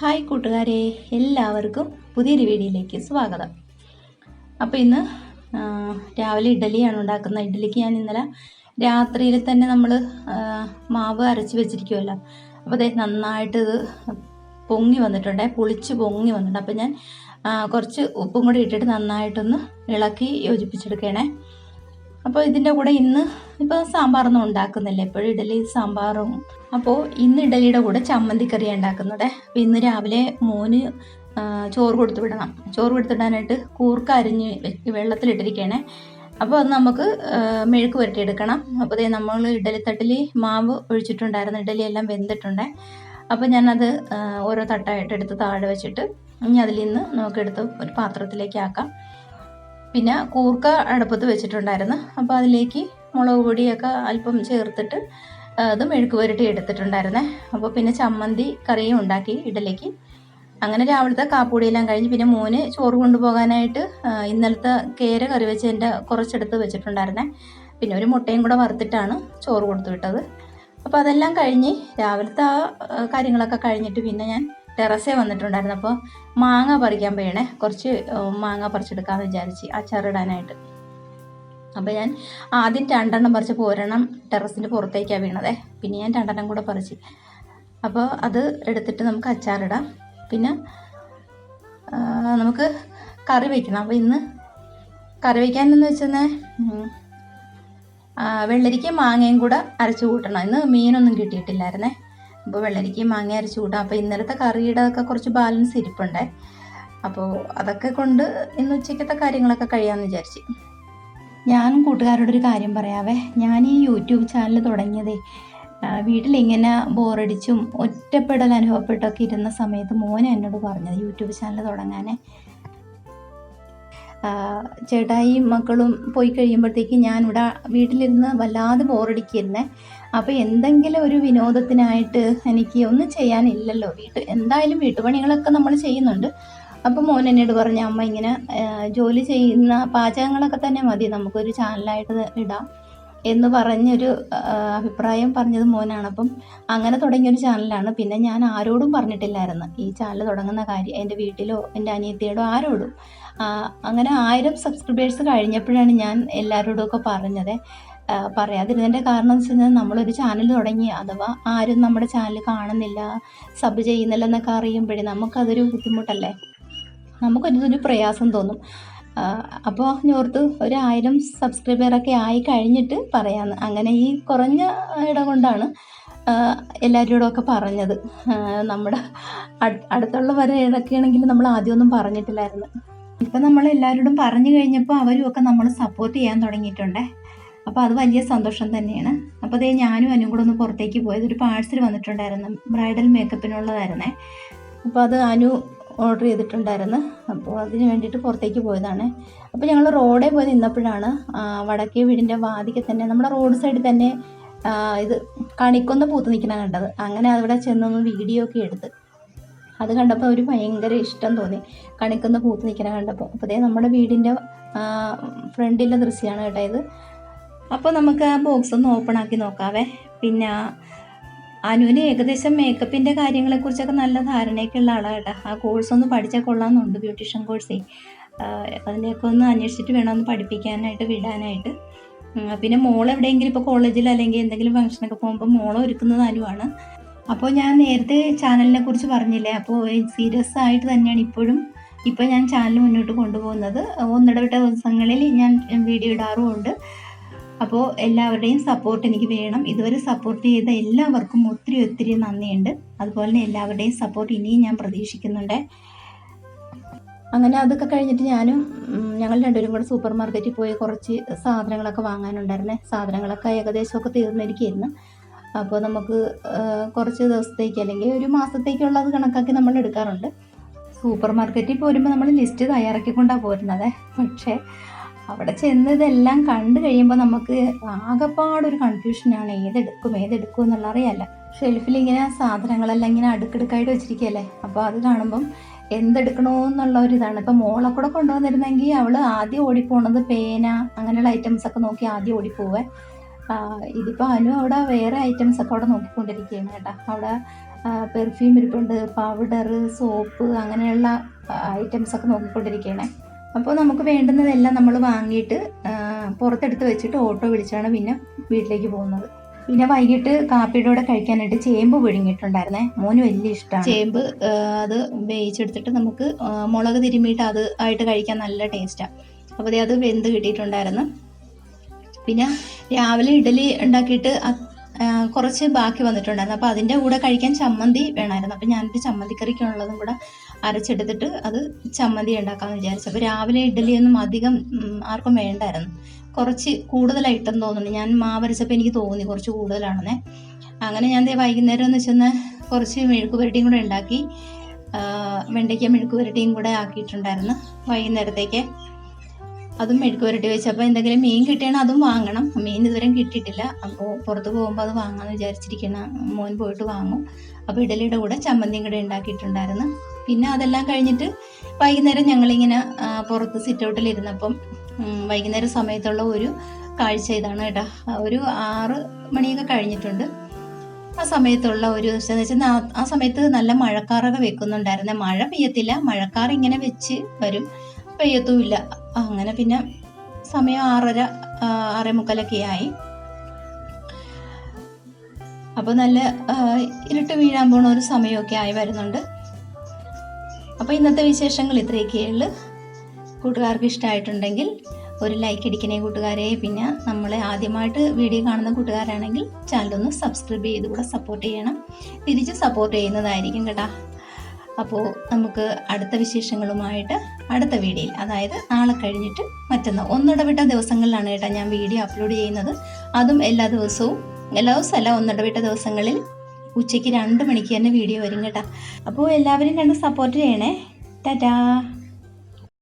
Hi കൂട്ടുകാരെ, എല്ലാവർക്കും പുതിയൊരു വീഡിയോയിലേക്ക് സ്വാഗതം. അപ്പോൾ ഇന്ന് രാവിലെ ഇഡ്ഡലിയാണ് ഉണ്ടാക്കുന്നത്. ഇഡ്ഡലിക്ക് ഞാൻ ഇന്നലെ രാത്രിയിൽ തന്നെ നമ്മൾ മാവ് അരച്ച് വെച്ചിരിക്കുമല്ലോ. അപ്പോൾ അതേ നന്നായിട്ട് ഇത് പൊങ്ങി വന്നിട്ടുണ്ട്, പുളിച്ച് പൊങ്ങി വന്നിട്ടുണ്ട്. അപ്പോൾ ഞാൻ കുറച്ച് ഉപ്പും കൂടി ഇട്ടിട്ട് നന്നായിട്ടൊന്ന് ഇളക്കി യോജിപ്പിച്ചെടുക്കണേ. അപ്പോൾ ഇതിൻ്റെ കൂടെ ഇന്ന് ഇപ്പോൾ സാമ്പാറൊന്നും ഉണ്ടാക്കുന്നില്ല, എപ്പോഴും ഇഡ്ഡലി സാമ്പാറും. അപ്പോൾ ഇന്ന് ഇഡ്ഡലിയുടെ കൂടെ ചമ്മന്തിക്കറിയാണ് ഉണ്ടാക്കുന്നത്. അപ്പോൾ ഇന്ന് രാവിലെ മോന് ചോറ് കൊടുത്തു വിടണം. ചോറ് കൊടുത്തിടാനായിട്ട് കൂർക്ക അരിഞ്ഞ് വെള്ളത്തിലിട്ടിരിക്കുകയാണേ. അപ്പോൾ അത് നമുക്ക് മെഴുക്ക് പുരട്ടിയെടുക്കണം. അപ്പോൾ അതേ നമ്മൾ ഇഡ്ഡലിത്തട്ടിൽ മാവ് ഒഴിച്ചിട്ടുണ്ടായിരുന്നു, ഇഡ്ഡലി എല്ലാം വെന്തിട്ടുണ്ട്. അപ്പോൾ ഞാനത് ഓരോ തട്ടായിട്ട് എടുത്ത് താഴെ വെച്ചിട്ട് ഇനി അതിൽ നിന്ന് നമുക്കെടുത്ത് ഒരു പാത്രത്തിലേക്ക് ആക്കാം. പിന്നെ കൂർക്ക അടുപ്പത്ത് വെച്ചിട്ടുണ്ടായിരുന്നു. അപ്പോൾ അതിലേക്ക് മുളക് പൊടിയൊക്കെ അല്പം ചേർത്തിട്ട് അത് മെഴുക്ക് പുരട്ടി എടുത്തിട്ടുണ്ടായിരുന്നേ. അപ്പോൾ പിന്നെ ചമ്മന്തി കറിയും ഉണ്ടാക്കി ഇഡലിക്ക്. അങ്ങനെ രാവിലത്തെ കാപ്പുടിയെല്ലാം കഴിഞ്ഞ് പിന്നെ മോന് ചോറ് കൊണ്ടുപോകാനായിട്ട് ഇന്നലത്തെ കേര കറി വെച്ചതിൻ്റെ കുറച്ചെടുത്ത് വെച്ചിട്ടുണ്ടായിരുന്നേ. പിന്നെ ഒരു മുട്ടയും കൂടെ വറുത്തിട്ടാണ് ചോറ് കൊടുത്തു വിട്ടത്. അപ്പോൾ അതെല്ലാം കഴിഞ്ഞ് രാവിലത്തെ കാര്യങ്ങളൊക്കെ കഴിഞ്ഞിട്ട് പിന്നെ ഞാൻ ടെറസേ വന്നിട്ടുണ്ടായിരുന്നു. അപ്പോൾ മാങ്ങ പറിക്കാൻ പോയണേ, കുറച്ച് മാങ്ങ പറിച്ചെടുക്കാമെന്ന് വിചാരിച്ച് അച്ചാറിടാനായിട്ട്. അപ്പോൾ ഞാൻ ആദ്യം 2 പറിച്ചപ്പോൾ ഒരെണ്ണം ടെറസിൻ്റെ പുറത്തേക്കാണ് വീണതേ. പിന്നെ ഞാൻ 2 കൂടെ പറിച്ച്. അപ്പോൾ അത് എടുത്തിട്ട് നമുക്ക് അച്ചാറിടാം. പിന്നെ നമുക്ക് കറി വയ്ക്കണം. അപ്പോൾ ഇന്ന് കറി വയ്ക്കാനെന്ന് വെച്ചാൽ വെള്ളരിക്കയും മാങ്ങയും കൂടെ അരച്ച് കൂട്ടണം. ഇന്ന് മീനൊന്നും കിട്ടിയിട്ടില്ലായിരുന്നേ. അപ്പോൾ വെള്ളരിക്കയും മാങ്ങ അരച്ച് കൂട്ടാം. അപ്പോൾ ഇന്നലത്തെ കറിയുടെ ഒക്കെ കുറച്ച് ബാലൻസ് ഇരിപ്പുണ്ടേ. അപ്പോൾ അതൊക്കെ കൊണ്ട് ഇന്ന് ഉച്ചയ്ക്കത്തെ കാര്യങ്ങളൊക്കെ കഴിയാമെന്ന് വിചാരിച്ച്. ഞാൻ കൂട്ടുകാരോടൊരു കാര്യം പറയാവേ. ഞാൻ ഈ യൂട്യൂബ് ചാനൽ തുടങ്ങിയതേ വീട്ടിലിങ്ങനെ ബോറടിച്ചും ഒറ്റപ്പെടൽ അനുഭവപ്പെട്ടൊക്കെ ഇരുന്ന സമയത്ത് മോനെ എന്നോട് പറഞ്ഞത് യൂട്യൂബ് ചാനൽ തുടങ്ങാനേ. ചേട്ടായിയും മക്കളും പോയി കഴിയുമ്പോഴത്തേക്ക് ഞാനിവിടെ വീട്ടിലിരുന്ന് വല്ലാതെ ബോറടിക്കുന്നേ. അപ്പോൾ എന്തെങ്കിലും ഒരു വിനോദത്തിനായിട്ട് എനിക്ക് ഒന്നും ചെയ്യാനില്ലല്ലോ. എന്തായാലും വീട്ടുപണികളൊക്കെ നമ്മൾ ചെയ്യുന്നുണ്ട്. അപ്പോൾ മോൻ എന്നോട് പറഞ്ഞു, അമ്മ ഇങ്ങനെ ജോലി ചെയ്യുന്ന പാചകങ്ങളൊക്കെ തന്നെ മതി, നമുക്കൊരു ചാനലായിട്ട് ഇടാം എന്ന് പറഞ്ഞൊരു അഭിപ്രായം പറഞ്ഞത് മോനാണ്. അപ്പം അങ്ങനെ തുടങ്ങിയൊരു ചാനലാണ്. പിന്നെ ഞാൻ ആരോടും പറഞ്ഞിട്ടില്ലായിരുന്നു ഈ ചാനൽ തുടങ്ങുന്ന കാര്യം, എൻ്റെ വീട്ടിലോ എൻ്റെ അനിയത്തിയോടോ ആരോടും. അങ്ങനെ 1000 സബ്സ്ക്രൈബേഴ്സ് കഴിഞ്ഞപ്പോഴാണ് ഞാൻ എല്ലാവരോടും ഒക്കെ പറഞ്ഞത്. പറയാതിരുന്നതിൻ്റെ കാരണം എന്ന് വെച്ച് കഴിഞ്ഞാൽ നമ്മളൊരു ചാനൽ തുടങ്ങി അഥവാ ആരും നമ്മുടെ ചാനൽ കാണുന്നില്ല, സബ് ചെയ്യുന്നില്ല എന്നൊക്കെ അറിയുമ്പോഴേ നമുക്കതൊരു ബുദ്ധിമുട്ടല്ലേ, നമുക്കൊരു പ്രയാസം തോന്നും. അപ്പോൾ ഓർത്ത് ഒരു 1000 സബ്സ്ക്രൈബറൊക്കെ ആയി കഴിഞ്ഞിട്ട് പറയാമെന്ന്. അങ്ങനെ ഈ കുറഞ്ഞ ഇടകൊണ്ടാണ് എല്ലാവരോടൊക്കെ പറഞ്ഞത്. നമ്മുടെ അടുത്തുള്ളവരെ ഇടയ്ക്കാണെങ്കിൽ നമ്മൾ ആദ്യമൊന്നും പറഞ്ഞിട്ടില്ലായിരുന്നു. ഇപ്പം നമ്മൾ എല്ലാവരോടും പറഞ്ഞു കഴിഞ്ഞപ്പോൾ അവരും ഒക്കെ നമ്മൾ സപ്പോർട്ട് ചെയ്യാൻ തുടങ്ങിയിട്ടുണ്ടേ. അപ്പോൾ അത് വലിയ സന്തോഷം തന്നെയാണ്. അപ്പോൾ അതേ ഞാനും അനു കൂടെ ഒന്ന് പുറത്തേക്ക് പോയത്, ഒരു പാഴ്സൽ വന്നിട്ടുണ്ടായിരുന്നു, ബ്രൈഡൽ മേക്കപ്പിനുള്ളതായിരുന്നേ. അപ്പോൾ അത് അനു ഓർഡർ ചെയ്തിട്ടുണ്ടായിരുന്നു. അപ്പോൾ അതിന് വേണ്ടിയിട്ട് പുറത്തേക്ക് പോയതാണ്. അപ്പോൾ ഞങ്ങൾ റോഡിൽ പോയി നിന്നപ്പോഴാണ് വടക്കേ വീടിൻ്റെ വാതിക്കെ തന്നെ നമ്മുടെ റോഡ് സൈഡിൽ തന്നെ ഇത് കണിക്കൊന്ന പൂത്ത് നിൽക്കുന്ന കണ്ടത്. അങ്ങനെ അവിടെ ചെന്നൊന്ന് വീഡിയോ ഒക്കെ എടുത്ത് അത് കണ്ടപ്പോൾ ഒരു ഭയങ്കര ഇഷ്ടം തോന്നി, കണിക്കൊന്ന പൂത്ത് നിൽക്കുന്ന കണ്ടപ്പോൾ. അപ്പോൾ അതേ നമ്മുടെ വീടിൻ്റെ ഫ്രണ്ടിലെ ദൃശ്യമാണ് കേട്ടോ ഇത്. അപ്പോൾ നമുക്ക് ആ ബോക്സ് ഒന്ന് ഓപ്പൺ ആക്കി നോക്കാവേ. പിന്നെ അനുവിന് ഏകദേശം മേക്കപ്പിൻ്റെ കാര്യങ്ങളെക്കുറിച്ചൊക്കെ നല്ല ധാരണയൊക്കെ ഉള്ള ആളാണ് കേട്ടോ. ആ കോഴ്സൊന്ന് പഠിച്ചാൽ കൊള്ളാമെന്നുണ്ട്, ബ്യൂട്ടീഷ്യൻ കോഴ്സേ. അതിൻ്റെയൊക്കെ ഒന്ന് അന്വേഷിച്ചിട്ട് വേണം ഒന്ന് പഠിപ്പിക്കാനായിട്ട് വിടാനായിട്ട്. പിന്നെ മോൾ എവിടെയെങ്കിലും ഇപ്പോൾ കോളേജിൽ അല്ലെങ്കിൽ എന്തെങ്കിലും ഫംഗ്ഷനൊക്കെ പോകുമ്പോൾ മോളെ ഒരുക്കുന്നത് അനുവാണ്. അപ്പോൾ ഞാൻ നേരത്തെ ചാനലിനെ കുറിച്ച് പറഞ്ഞില്ലേ, അപ്പോൾ സീരിയസ് ആയിട്ട് തന്നെയാണ് ഇപ്പോൾ ഞാൻ ചാനൽ മുന്നോട്ട് കൊണ്ടുപോകുന്നത്. ഒന്നിടവിട്ട ദിവസങ്ങളിൽ ഞാൻ വീഡിയോ ഇടാറുമുണ്ട്. അപ്പോൾ എല്ലാവരുടെയും സപ്പോർട്ട് എനിക്ക് വേണം. ഇതുവരെ സപ്പോർട്ട് ചെയ്ത എല്ലാവർക്കും ഒത്തിരി നന്ദിയുണ്ട്. അതുപോലെ തന്നെ എല്ലാവരുടെയും സപ്പോർട്ട് ഇനിയും ഞാൻ പ്രതീക്ഷിക്കുന്നുണ്ട്. അങ്ങനെ അതൊക്കെ കഴിഞ്ഞിട്ട് ഞങ്ങൾ രണ്ടുപേരും കൂടെ സൂപ്പർ മാർക്കറ്റിൽ പോയി കുറച്ച് സാധനങ്ങളൊക്കെ വാങ്ങാനുണ്ടായിരുന്നേ. സാധനങ്ങളൊക്കെ ഏകദേശമൊക്കെ തീർന്നിരിക്കുകയായിരുന്നു. അപ്പോൾ നമുക്ക് കുറച്ച് ദിവസത്തേക്ക് അല്ലെങ്കിൽ ഒരു മാസത്തേക്കുള്ളത് കണക്കാക്കി നമ്മൾ എടുക്കാറുണ്ട്. സൂപ്പർ മാർക്കറ്റിൽ പോരുമ്പോൾ നമ്മൾ ലിസ്റ്റ് തയ്യാറാക്കിക്കൊണ്ടാണ് പോരുന്നത്. പക്ഷേ അവിടെ ചെന്ന് ഇതെല്ലാം കണ്ടു കഴിയുമ്പോൾ നമുക്ക് ആകെപ്പാടൊരു കൺഫ്യൂഷനാണ്, ഏതെടുക്കും എന്നുള്ള അറിയാമല്ല. ഷെൽഫിലിങ്ങനെ സാധനങ്ങളെല്ലാം ഇങ്ങനെ അടുക്കടുക്കായിട്ട് വെച്ചിരിക്കുകയല്ലേ. അപ്പോൾ അത് കാണുമ്പം എന്തെടുക്കണമെന്നുള്ള ഒരിതാണ്. ഇപ്പം മോളെ കൂടെ കൊണ്ടുവന്നിരുന്നെങ്കിൽ അവൾ ആദ്യം ഓടിപ്പോണത് പേന അങ്ങനെയുള്ള ഐറ്റംസൊക്കെ നോക്കി ആദ്യം ഓടിപ്പോവേ. ഇതിപ്പോൾ അനു അവിടെ വേറെ ഐറ്റംസൊക്കെ അവിടെ നോക്കിക്കൊണ്ടിരിക്കുകയാണ് കേട്ടോ. അവിടെ പെർഫ്യൂം ഇരിപ്പുണ്ട്, പൗഡർ, സോപ്പ്, അങ്ങനെയുള്ള ഐറ്റംസൊക്കെ നോക്കിക്കൊണ്ടിരിക്കുകയാണ്. അപ്പോൾ നമുക്ക് വേണ്ടുന്നതെല്ലാം നമ്മൾ വാങ്ങിയിട്ട് പുറത്തെടുത്ത് വെച്ചിട്ട് ഓട്ടോ വിളിച്ചാണ് പിന്നെ വീട്ടിലേക്ക് പോകുന്നത്. പിന്നെ വൈകിട്ട് കാപ്പിയുടെ കൂടെ കഴിക്കാനായിട്ട് ചേമ്പ് പുഴുങ്ങിയിട്ടുണ്ടായിരുന്നേ. മോന് വലിയ ഇഷ്ടമാണ് ചേമ്പ്. അത് വേവിച്ചെടുത്തിട്ട് നമുക്ക് മുളക് തിരുമ്മിയിട്ട് അത് ആയിട്ട് കഴിക്കാൻ നല്ല ടേസ്റ്റാണ്. അപ്പോൾ അത് വെന്ത് കിട്ടിയിട്ടുണ്ടായിരുന്നു. പിന്നെ രാവിലെ ഇഡലി ഉണ്ടാക്കിയിട്ട് കുറച്ച് ബാക്കി വന്നിട്ടുണ്ടായിരുന്നു. അപ്പോൾ അതിൻ്റെ കൂടെ കഴിക്കാൻ ചമ്മന്തി വേണമായിരുന്നു. അപ്പോൾ ഞാനൊരു ചമ്മന്തിക്കറിക്കുള്ളതും കൂടെ അരച്ചെടുത്തിട്ട് അത് ചമ്മന്തി ഉണ്ടാക്കാമെന്ന് വിചാരിച്ചു. അപ്പോൾ രാവിലെ ഇഡലിയൊന്നും അധികം ആർക്കും വേണ്ടായിരുന്നു, കുറച്ച് കൂടുതലായിട്ടെന്ന് തോന്നുന്നു. ഞാൻ മാവരച്ചപ്പോൾ എനിക്ക് തോന്നി കുറച്ച് കൂടുതലാണെന്നേ. അങ്ങനെ ഞാൻ വൈകുന്നേരം എന്ന് വെച്ചാൽ കുറച്ച് മെഴുക്ക് പുരട്ടിയും കൂടെ ഉണ്ടാക്കി, വെണ്ടയ്ക്ക മെഴുക്ക് പുരട്ടിയും കൂടെ ആക്കിയിട്ടുണ്ടായിരുന്നു വൈകുന്നേരത്തേക്ക്. അതും മെഴുക്ക് പുരട്ടി വെച്ചപ്പോൾ എന്തെങ്കിലും മീൻ കിട്ടിയാണെങ്കിൽ അതും വാങ്ങണം. മീൻ ഇതുവരെ കിട്ടിയിട്ടില്ല. അപ്പോൾ പുറത്ത് പോകുമ്പോൾ അത് വാങ്ങാമെന്ന് വിചാരിച്ചിരിക്കണം. മോൻ പോയിട്ട് വാങ്ങും. അപ്പോൾ ഇഡലിയുടെ കൂടെ ചമ്മന്തിയും കൂടെ ഉണ്ടാക്കിയിട്ടുണ്ടായിരുന്നു. പിന്നെ അതെല്ലാം കഴിഞ്ഞിട്ട് വൈകുന്നേരം ഞങ്ങളിങ്ങനെ പുറത്ത് സിറ്റൗട്ടിലിരുന്നപ്പം വൈകുന്നേര സമയത്തുള്ള ഒരു കാഴ്ച ഇതാണ് കേട്ടോ. ഒരു 6 മണിയൊക്കെ കഴിഞ്ഞിട്ടുണ്ട്. ആ സമയത്തുള്ള ഒരു എന്ന് വെച്ചാൽ ആ സമയത്ത് നല്ല മഴക്കാറൊക്കെ വെക്കുന്നുണ്ടായിരുന്നു. മഴ പെയ്യത്തില്ല, മഴക്കാർ ഇങ്ങനെ വെച്ച് വരും, പെയ്യത്തുമില്ല. അങ്ങനെ പിന്നെ സമയം 6:30 6:45 ആയി. അപ്പോൾ നല്ല ഇരുട്ട് വീഴാൻ പോണ ഒരു സമയമൊക്കെ ആയി വരുന്നുണ്ട്. അപ്പോൾ ഇന്നത്തെ വിശേഷങ്ങൾ ഇത്രയൊക്കെയുള്ളൂ. കൂട്ടുകാർക്ക് ഇഷ്ടമായിട്ടുണ്ടെങ്കിൽ ഒരു ലൈക്ക് അടിക്കണേ കൂട്ടുകാരെ. പിന്നെ നമ്മളെ ആദ്യമായിട്ട് വീഡിയോ കാണുന്ന കൂട്ടുകാരാണെങ്കിൽ ചാനലൊന്ന് സബ്സ്ക്രൈബ് ചെയ്ത് കൂടെ സപ്പോർട്ട് ചെയ്യണം. തിരിച്ച് സപ്പോർട്ട് ചെയ്യുന്നതായിരിക്കും കേട്ടോ. അപ്പോൾ നമുക്ക് അടുത്ത വിശേഷങ്ങളുമായിട്ട് അടുത്ത വീഡിയോയിൽ, അതായത് നാളെ കഴിഞ്ഞിട്ട് മറ്റന്നാൾ, ഒന്നിടവിട്ട ദിവസങ്ങളിലാണ് കേട്ടോ ഞാൻ വീഡിയോ അപ്ലോഡ് ചെയ്യുന്നത്. അതും എല്ലാ ദിവസവും അല്ല, ഒന്നിടവിട്ട ദിവസങ്ങളിൽ ഉച്ചയ്ക്ക് 2 മണിക്ക് തന്നെ വീഡിയോ വരും കേട്ടോ. അപ്പോൾ എല്ലാവരും കണ്ട് സപ്പോർട്ട് ചെയ്യണേ. ടാറ്റാ.